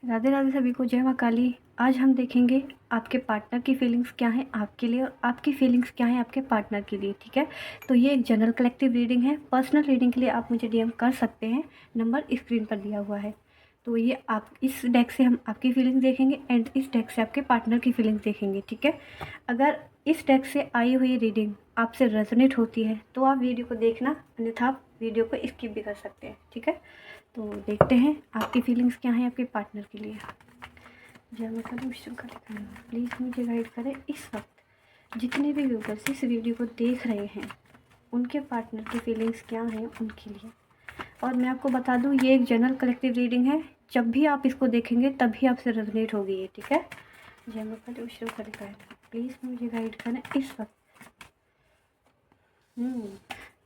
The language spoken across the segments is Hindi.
राधे राधे सभी को, जय माँ काली। आज हम देखेंगे आपके पार्टनर की फीलिंग्स क्या हैं आपके लिए और आपकी फीलिंग्स क्या हैं आपके पार्टनर के लिए। ठीक है, तो ये एक जनरल कलेक्टिव रीडिंग है। पर्सनल रीडिंग के लिए आप मुझे डीएम कर सकते हैं, नंबर स्क्रीन पर दिया हुआ है। तो ये आप इस डेक से हम आपकी फीलिंग्स देखेंगे एंड इस डेक से आपके पार्टनर की फीलिंग्स देखेंगे। ठीक है, अगर इस डेक से आई हुई रीडिंग आपसे रेजोनेट होती है तो आप वीडियो को देखना, अन्यथा आप वीडियो को स्किप भी कर सकते हैं। ठीक है, तो देखते हैं आपकी फीलिंग्स क्या हैं आपके पार्टनर के लिए। जय माता दी, विष्णु का प्लीज़ मुझे गाइड करें। इस वक्त जितने भी व्यूवर्स इस वीडियो को देख रहे हैं उनके पार्टनर की फीलिंग्स क्या हैं उनके लिए। और मैं आपको बता दूं, ये एक जनरल कलेक्टिव रीडिंग है। जब भी आप इसको देखेंगे तभी आपसे रेजोनेट होगी ये। ठीक है, जय माता दी, विष्णु का प्लीज़ मुझे गाइड करें इस वक्त।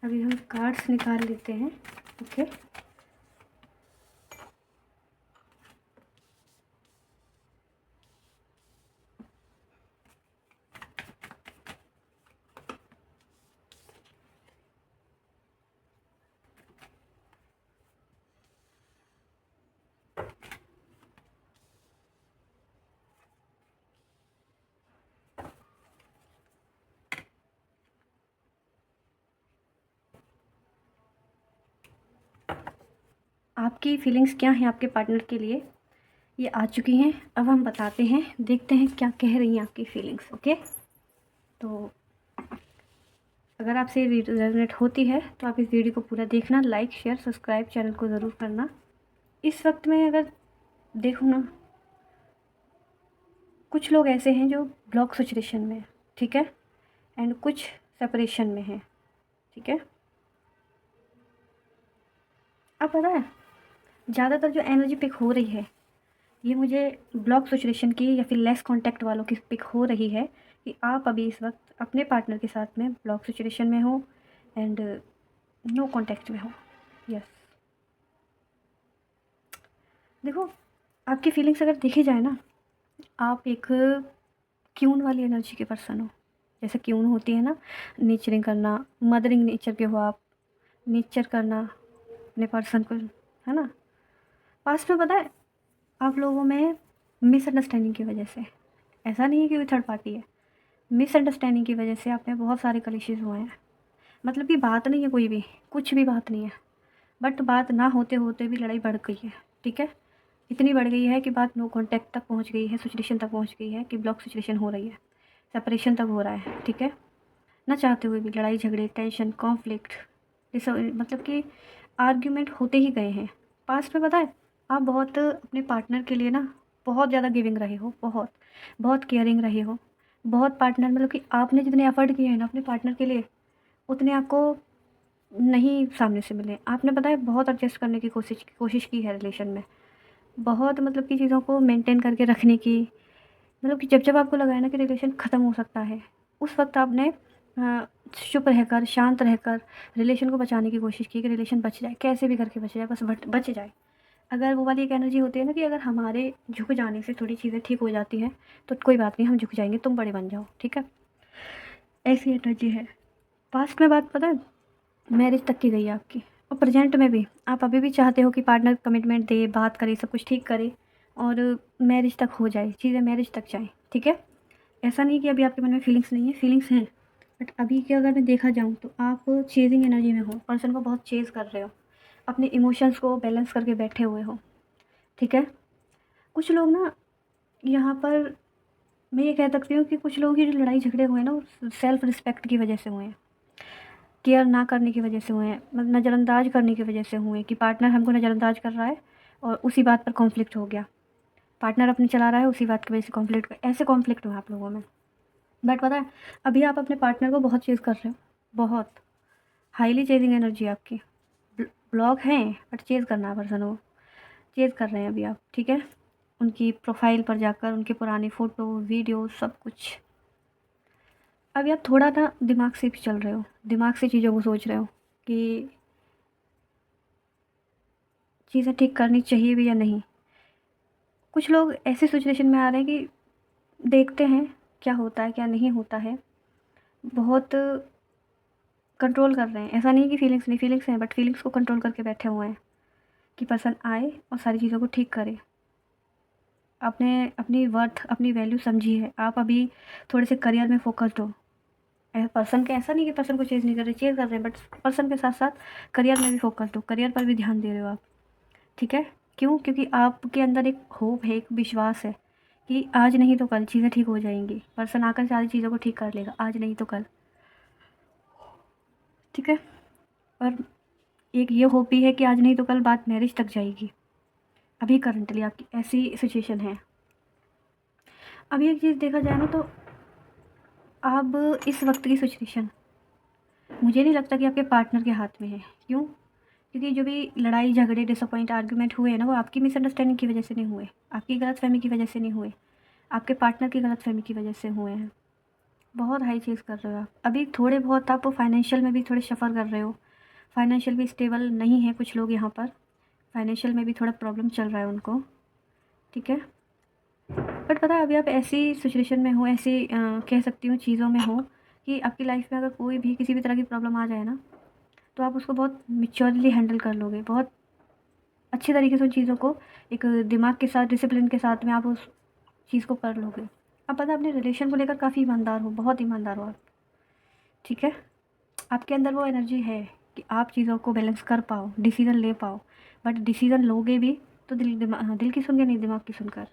अभी हम कार्ड्स निकाल लेते हैं। ओके, आपकी फीलिंग्स क्या हैं आपके पार्टनर के लिए, ये आ चुकी हैं। अब हम बताते हैं, देखते हैं क्या कह रही हैं आपकी फीलिंग्स। ओके, तो अगर आपसे रेजोनेट होती है तो आप इस वीडियो को पूरा देखना, लाइक शेयर सब्सक्राइब चैनल को ज़रूर करना। इस वक्त में अगर देखूँ ना, कुछ लोग ऐसे हैं जो ब्लॉक सिचुएशन में, ठीक है, एंड कुछ सेपरेशन में हैं। ठीक है, अब पता है ज़्यादातर जो एनर्जी पिक हो रही है ये मुझे ब्लॉक सिचुएशन की या फिर लेस कांटेक्ट वालों की पिक हो रही है कि आप अभी इस वक्त अपने पार्टनर के साथ में ब्लॉक सिचुएशन में हो एंड नो कांटेक्ट में हो। यस, देखो आपकी फीलिंग्स अगर देखी जाए ना, आप एक क्यून वाली एनर्जी के पर्सन हो। जैसे क्यून होती है ना, नेचरिंग करना, मदरिंग नेचर के हो आप, नेचर करना अपने पर्सन को, है ना। पास्ट में पता है आप लोगों में मिसअंडरस्टैंडिंग की वजह से, ऐसा नहीं है कि कोई थर्ड पार्टी है, मिसअंडरस्टैंडिंग की वजह से आप में बहुत सारे कलेशेस हुए हैं। मतलब कि बात नहीं है कोई भी, कुछ भी बात नहीं है, बट बात ना होते होते भी लड़ाई बढ़ गई है। ठीक है, इतनी बढ़ गई है कि बात नो कॉन्टैक्ट तक पहुंच गई है, सिचुएशन तक पहुंच गई है कि ब्लॉक सिचुएशन हो रही है, सेपरेशन तक हो रहा है। ठीक है, ना चाहते हुए भी लड़ाई झगड़े टेंशन कॉन्फ्लिक्ट, मतलब कि आर्ग्यूमेंट होते ही गए हैं। पास्ट में पता है आप बहुत अपने पार्टनर के लिए ना बहुत ज़्यादा गिविंग रहे हो, बहुत बहुत केयरिंग रहे हो। बहुत पार्टनर, मतलब कि आपने जितने एफर्ट किए हैं ना अपने पार्टनर के लिए उतने आपको नहीं सामने से मिले। आपने पता है बहुत एडजस्ट करने की कोशिश की है रिलेशन में, बहुत मतलब कि चीज़ों को मेंटेन करके रखने की। मतलब कि जब जब आपको लगा है ना कि रिलेशन ख़त्म हो सकता है, उस वक्त आपने चुप रहकर शांत रहकर रिलेशन को बचाने की कोशिश की कि रिलेशन बच जाए, कैसे भी करके बच जाए, बस बच जाए। अगर वो वाली एक एनर्जी होती है ना कि अगर हमारे झुक जाने से थोड़ी चीज़ें ठीक हो जाती हैं तो कोई बात नहीं, हम झुक जाएंगे, तुम बड़े बन जाओ। ठीक है, ऐसी एनर्जी है। पास्ट में बात पता है मैरिज तक की गई है आपकी, और प्रेजेंट में भी आप अभी भी चाहते हो कि पार्टनर कमिटमेंट दे, बात करे, सब कुछ ठीक करे और मैरिज तक हो जाए, चीज़ें मैरिज तक जाएँ। ठीक है, ऐसा नहीं कि अभी आपके मन में फीलिंग्स नहीं है, फीलिंग्स हैं, बट अभी के अगर मैं देखा जाऊँ तो आप चेजिंग एनर्जी में हो, पर्सन को बहुत चेज़ कर रहे हो, अपने इमोशंस को बैलेंस करके बैठे हुए हो। ठीक है, कुछ लोग ना यहाँ पर मैं ये कह सकती हूँ कि कुछ लोगों की जो लड़ाई झगड़े हुए हैं ना वो सेल्फ रिस्पेक्ट की वजह से हुए हैं, केयर ना करने की वजह से हुए हैं, मतलब नज़रअंदाज करने की वजह से हुए हैं कि पार्टनर हमको नज़रअंदाज कर रहा है और उसी बात पर कॉन्फ्लिक्ट हो गया। पार्टनर अपनी चला रहा है, उसी बात की वजह से कॉन्फ्लिक्ट, ऐसे कॉन्फ्लिक्ट हुआ आप लोगों में। बट पता है अभी आप अपने पार्टनर को बहुत चेज़ कर रहे हो, बहुत हाईली चेजिंग एनर्जी आपकी। ब्लॉक हैं बट चेज़ करना पर्सन हो, चेज़ कर रहे हैं अभी आप। ठीक है, उनकी प्रोफाइल पर जाकर उनके पुरानी फ़ोटो वीडियो सब कुछ। अभी आप थोड़ा ना दिमाग से भी चल रहे हो, दिमाग से चीज़ों को सोच रहे हो कि चीज़ें ठीक करनी चाहिए भी या नहीं। कुछ लोग ऐसे सिचुएशन में आ रहे हैं कि देखते हैं क्या होता है क्या नहीं होता है, बहुत कंट्रोल कर रहे हैं। ऐसा नहीं कि फीलिंग्स नहीं, फीलिंग्स हैं, बट फीलिंग्स को कंट्रोल करके बैठे हुए हैं कि पर्सन आए और सारी चीज़ों को ठीक करे। आपने अपनी वर्थ, अपनी वैल्यू समझी है। आप अभी थोड़े से करियर में फोकस्ड हो। पर्सन के ऐसा नहीं कि पर्सन को चेज़ नहीं कर रहे, चेज़ कर रहे हैं, बट पर्सन के साथ साथ करियर में भी फोकस्ड हो, करियर पर भी ध्यान दे रहे हो आप। ठीक है, क्यों? क्योंकि आपके अंदर एक होप है, एक विश्वास है कि आज नहीं तो कल चीज़ें ठीक हो जाएंगी। पर्सन आकर सारी चीज़ों को ठीक कर लेगा, आज नहीं तो कल। ठीक है, और एक ये होप भी है कि आज नहीं तो कल बात मैरिज तक जाएगी। अभी करंटली आपकी ऐसी सिचुएशन है। अभी एक चीज़ देखा जाए ना तो अब इस वक्त की सिचुएशन मुझे नहीं लगता कि आपके पार्टनर के हाथ में है। क्यों? क्योंकि जो भी लड़ाई झगड़े डिसअपॉइंट आर्गूमेंट हुए हैं ना, वो आपकी मिसअंडरस्टैंडिंग की वजह से नहीं हुए, आपकी गलतफहमी की वजह से नहीं हुए, आपके पार्टनर की गलतफहमी की वजह से हुए हैं। बहुत हाई चीज़ कर रहे हो आप। अभी थोड़े बहुत आप फाइनेंशियल में भी थोड़े सफ़र कर रहे हो, फाइनेंशियल भी स्टेबल नहीं है कुछ लोग यहाँ पर, फाइनेंशियल में भी थोड़ा प्रॉब्लम चल रहा है उनको। ठीक है, बट पता है अभी आप ऐसी सिचुएशन में हो, ऐसी कह सकती हूँ चीज़ों में हो कि आपकी लाइफ में अगर कोई भी किसी भी तरह की प्रॉब्लम आ जाए ना, तो आप उसको बहुत मैच्योरली हैंडल कर लोगे, बहुत अच्छी तरीके से उन चीज़ों को एक दिमाग के साथ, डिसिप्लिन के साथ में आप उस चीज़ को कर लोगे। अब पता है अपने रिलेशन को लेकर काफ़ी ईमानदार हो, बहुत ईमानदार हो आप। ठीक है, आपके अंदर वो एनर्जी है कि आप चीज़ों को बैलेंस कर पाओ, डिसीज़न ले पाओ, बट डिसीज़न लोगे भी तो दिल की सुन के नहीं, दिमाग की सुनकर।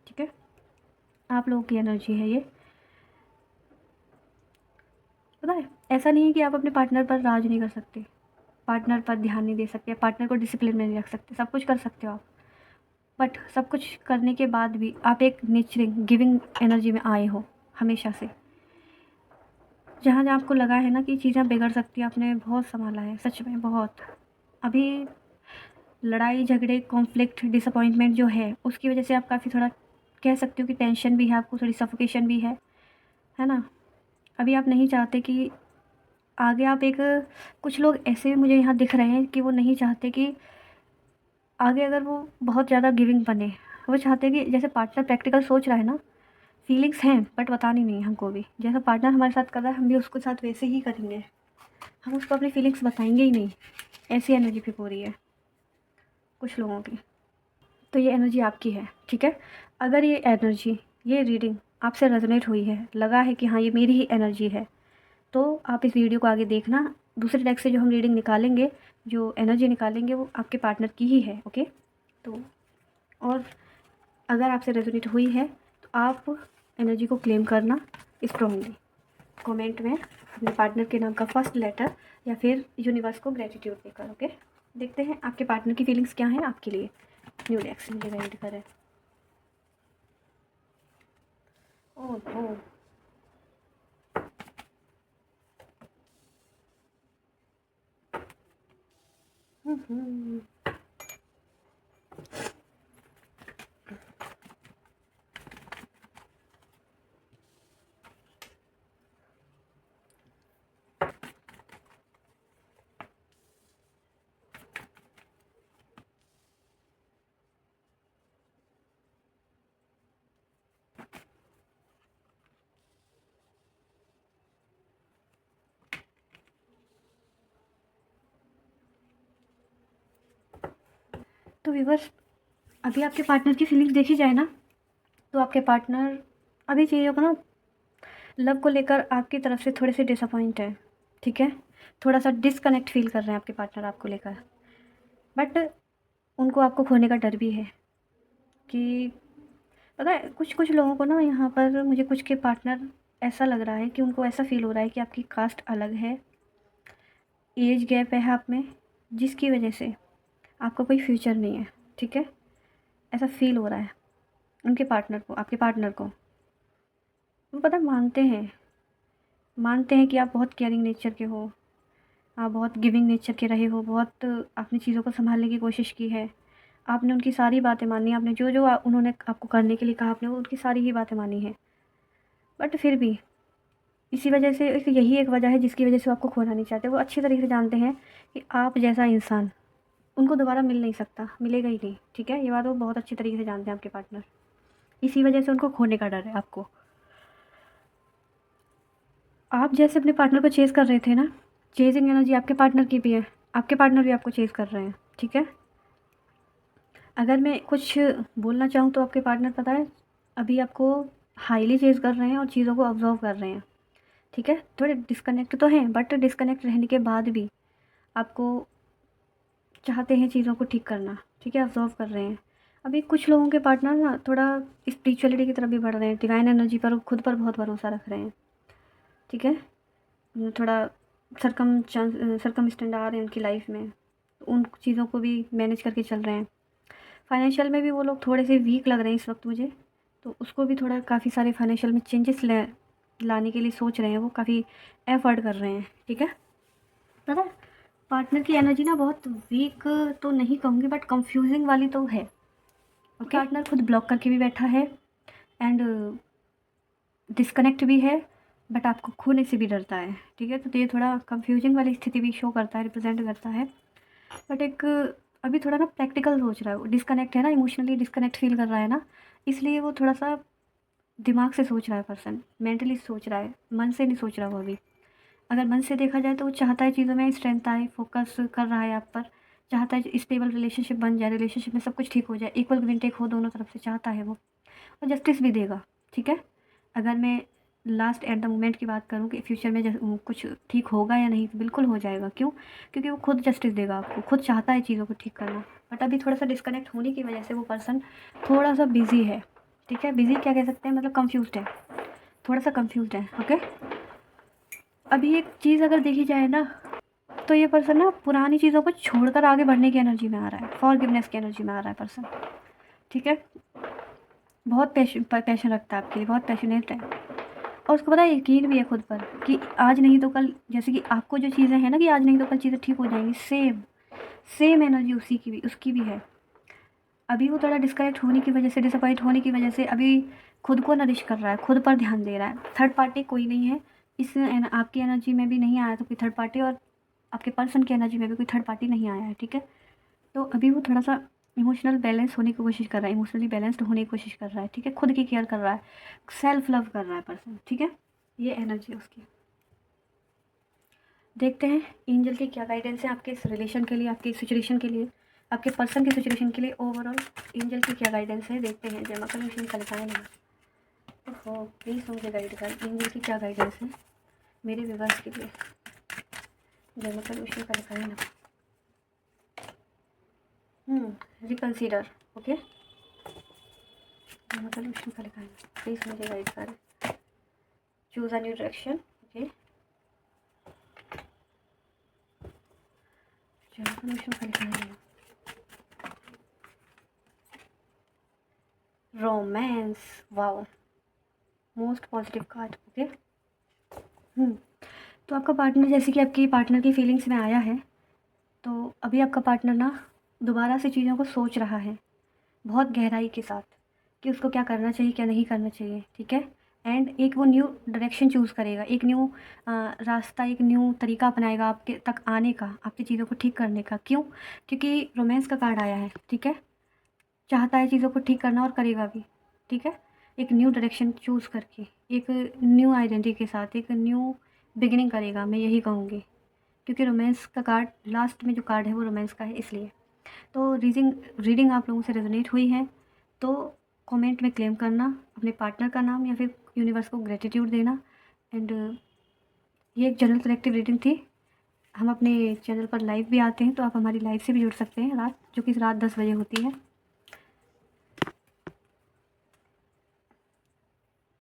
ठीक है, आप लोगों की एनर्जी है ये। पता है ऐसा नहीं है कि आप अपने पार्टनर पर राज नहीं कर सकते, पार्टनर पर ध्यान नहीं दे सकते, पार्टनर को डिसिप्लिन में नहीं रख सकते, सब कुछ कर सकते हो आप। बट सब कुछ करने के बाद भी आप एक नेचरिंग गिविंग एनर्जी में आए हो हमेशा से। जहाँ जहाँ आपको लगा है ना कि चीज़ें बिगड़ सकती हैं, आपने बहुत संभाला है, सच में बहुत। अभी लड़ाई झगड़े, कॉन्फ्लिक्ट, डिसअपॉइंटमेंट जो है उसकी वजह से आप काफ़ी थोड़ा कह सकते हो कि टेंशन भी है आपको, थोड़ी सफोकेशन भी है ना। अभी आप नहीं चाहते कि आगे आप एक, कुछ लोग ऐसे मुझे यहाँ दिख रहे हैं कि वो नहीं चाहते कि आगे अगर वो बहुत ज़्यादा गिविंग बने। वो चाहते हैं कि जैसे पार्टनर प्रैक्टिकल सोच रहा है ना, फीलिंग्स हैं बट बतानी नहीं हमको भी, जैसा पार्टनर हमारे साथ कर रहा है हम भी उसके साथ वैसे ही करेंगे, हम उसको अपनी फीलिंग्स बताएंगे ही नहीं। ऐसी एनर्जी पे हो रही है कुछ लोगों की। तो ये एनर्जी आपकी है। ठीक है, अगर ये एनर्जी, ये रीडिंग आपसे रेजोनेट हुई है, लगा है कि हाँ ये मेरी ही एनर्जी है, तो आप इस वीडियो को आगे देखना। दूसरे डेक से जो हम रीडिंग निकालेंगे, जो एनर्जी निकालेंगे, वो आपके पार्टनर की ही है। ओके, तो और अगर आपसे रेजोनेट हुई है तो आप एनर्जी को क्लेम करना स्ट्रांगली। कमेंट में अपने पार्टनर के नाम का फर्स्ट लेटर या फिर यूनिवर्स को ग्रेटिट्यूड देकर। ओके, देखते हैं आपके पार्टनर की फीलिंग्स क्या हैं आपके लिए। न्यू डेक्स मुझे गाइड करें। ओह ओह, हम्म। तो व्यूअर्स, अभी आपके पार्टनर की फीलिंग्स देखी जाए ना, तो आपके पार्टनर अभी चीज़ों को ना, लव को लेकर आपकी तरफ से थोड़े से डिसअपॉइंट है। ठीक है, थोड़ा सा डिसकनेक्ट फील कर रहे हैं आपके पार्टनर आपको लेकर, बट उनको आपको खोने का डर भी है। कि पता है कुछ कुछ लोगों को ना, यहाँ पर मुझे कुछ के पार्टनर ऐसा लग रहा है कि उनको ऐसा फील हो रहा है कि आपकी कास्ट अलग है, एज गैप है आप में, जिसकी वजह से आपका कोई फ्यूचर नहीं है। ठीक है, ऐसा फील हो रहा है उनके पार्टनर को, आपके पार्टनर को। वो पता मानते हैं कि आप बहुत केयरिंग नेचर के हो, आप बहुत गिविंग नेचर के रहे हो, बहुत आपने चीज़ों को संभालने की कोशिश की है, आपने उनकी सारी बातें मानी, आपने जो जो उन्होंने आपको करने के लिए कहा, आपने वो उनकी सारी ही बातें मानी हैं। बट फिर भी इसी वजह से, यही एक वजह है जिसकी वजह से वो आपको खोना नहीं चाहते। वो अच्छी तरीके से जानते हैं कि आप जैसा इंसान उनको दोबारा मिल नहीं सकता, मिलेगा ही नहीं। ठीक है, ये बात वो बहुत अच्छी तरीके से जानते हैं आपके पार्टनर। इसी वजह से उनको खोने का डर है आपको। आप जैसे अपने पार्टनर को चेज़ कर रहे थे ना, चेजिंग एनर्जी आपके पार्टनर की भी है, आपके पार्टनर भी आपको चेज़ कर रहे हैं। ठीक है, अगर मैं कुछ बोलना चाहूँ तो आपके पार्टनर पता है अभी आपको हाईली चेज़ कर रहे हैं और चीज़ों को ऑब्ज़र्व कर रहे हैं, ठीक है? थोड़े डिस्कनेक्ट तो हैं, बट डिस्कनेक्ट रहने के बाद भी आपको चाहते हैं चीज़ों को ठीक करना, ठीक है? ऑब्ज़र्व कर रहे हैं। अभी कुछ लोगों के पार्टनर ना थोड़ा स्पिरिचुअलिटी की तरफ भी बढ़ रहे हैं, डिवाइन एनर्जी पर, खुद पर बहुत भरोसा रख रहे हैं, ठीक है? थोड़ा सरकमस्टेंस आ रहे हैं उनकी लाइफ में, उन चीज़ों को भी मैनेज करके चल रहे हैं। फाइनेंशियल में भी वो लोग थोड़े से वीक लग रहे हैं इस वक्त मुझे, तो उसको भी थोड़ा काफ़ी सारे फाइनेंशियल में चेंजेस लाने के लिए सोच रहे हैं, वो काफ़ी एफर्ट कर रहे हैं, ठीक है? पता है पार्टनर की एनर्जी ना बहुत वीक तो नहीं कहूँगी, बट कंफ्यूजिंग वाली तो है, ओके? पार्टनर खुद ब्लॉक करके भी बैठा है एंड डिस्कनेक्ट भी है, बट आपको खोने से भी डरता है, ठीक है? तो ये थोड़ा कंफ्यूजिंग वाली स्थिति भी शो करता है, रिप्रेजेंट करता है। बट एक अभी थोड़ा ना प्रैक्टिकल सोच रहा है, वो डिस्कनेक्ट है ना, इमोशनली डिस्कनेक्ट फील कर रहा है ना, इसलिए वो थोड़ा सा दिमाग से सोच रहा है, पर्सन मेंटली सोच रहा है, मन से नहीं सोच रहा वो अभी। अगर मन से देखा जाए तो वो चाहता है चीज़ों में स्ट्रेंथ आए, फोकस कर रहा है आप पर, चाहता है स्टेबल रिलेशनशिप बन जाए, रिलेशनशिप में सब कुछ ठीक हो जाए, इक्वल गिव एंड टेक हो दोनों तरफ से, चाहता है वो, और जस्टिस भी देगा, ठीक है? अगर मैं लास्ट एट द मोमेंट की बात करूँ कि फ्यूचर में कुछ ठीक होगा या नहीं, तो बिल्कुल हो जाएगा। क्यों? क्योंकि वो खुद जस्टिस देगा आपको, खुद चाहता है चीज़ों को ठीक करना। बट अभी थोड़ा सा डिस्कनेक्ट होने की वजह से वो पर्सन थोड़ा सा बिजी है, ठीक है? बिजी क्या कह सकते हैं, मतलब कन्फ्यूज्ड है, थोड़ा सा कन्फ्यूज्ड है, ओके? अभी एक चीज़ अगर देखी जाए ना, तो ये पर्सन ना पुरानी चीज़ों को छोड़कर आगे बढ़ने की एनर्जी में आ रहा है, फॉरगिवनेस की एनर्जी में आ रहा है पर्सन, ठीक है? बहुत पैशन रखता है आपके लिए, बहुत पैशनेट है, और उसको पता है, यकीन भी है खुद पर कि आज नहीं तो कल, जैसे कि आपको जो चीज़ें हैं ना कि आज नहीं तो कल चीज़ें ठीक हो जाएंगी, सेम सेम एनर्जी उसकी भी है। अभी वो थोड़ा डिस्कनेक्ट होने की वजह से, डिसअपॉइंट होने की वजह से अभी खुद को नरिश कर रहा है, खुद पर ध्यान दे रहा है। थर्ड पार्टी कोई नहीं है इस आपकी एनर्जी में भी नहीं आया तो कोई थर्ड पार्टी, और आपके पर्सन की एनर्जी में भी कोई थर्ड पार्टी नहीं आया है, ठीक है? तो अभी वो थोड़ा सा इमोशनल बैलेंस होने की कोशिश कर रहा है, इमोशनली बैलेंस्ड होने की कोशिश कर रहा है, ठीक है? खुद की केयर कर रहा है, सेल्फ लव कर रहा है पर्सन, ठीक है? ये एनर्जी है उसकी। देखते हैं एंजल की क्या गाइडेंस है आपके इस रिलेशन के लिए, आपकी सिचुएशन के लिए, आपके पर्सन की सिचुएशन के लिए। ओवरऑल एंजल की क्या गाइडेंस है देखते हैं। जय मां कलेक्शन का लिखाएं ना, ओहो प्लीज़ मुझे गाइड कर, एंजल की क्या गाइडेंस है मेरे विवाह के लिए। जय मां कलेक्शन का लिखाएं ना, रिकन्सीडर, ओके? जय मां कलेक्शन का लिखाएं प्लीज़ मुझे गाइड कर, choose a new direction, okay? जय मां कलेक्शन का लिखाएं ना, romance, wow most positive card, okay? तो आपका पार्टनर, जैसे कि आपकी पार्टनर की फीलिंग्स में आया है, तो अभी आपका पार्टनर ना दोबारा से चीज़ों को सोच रहा है बहुत गहराई के साथ कि उसको क्या करना चाहिए, क्या नहीं करना चाहिए, ठीक है? एंड एक वो न्यू डायरेक्शन चूज़ करेगा, एक न्यू रास्ता, एक न्यू तरीका अपनाएगा आपके तक आने का, आपकी चीज़ों को ठीक करने का। क्यों? क्योंकि रोमांस का कार्ड आया है, ठीक है? चाहता है चीज़ों को ठीक करना और करेगा भी, ठीक है? एक न्यू डायरेक्शन चूज़ करके, एक न्यू आइडेंटिटी के साथ एक न्यू बिगिनिंग करेगा, मैं यही कहूँगी, क्योंकि रोमांस का कार्ड लास्ट में जो कार्ड है वो रोमांस का है, इसलिए। तो रीडिंग आप लोगों से रेजोनेट हुई है तो कमेंट में क्लेम करना अपने पार्टनर का नाम, या फिर यूनिवर्स को ग्रेटिट्यूड देना। एंड ये एक जनरल कलेक्टिव रीडिंग थी। हम अपने चैनल पर लाइव भी आते हैं, तो आप हमारी लाइव से भी जुड़ सकते हैं रात, जो कि रात 10 बजे होती है।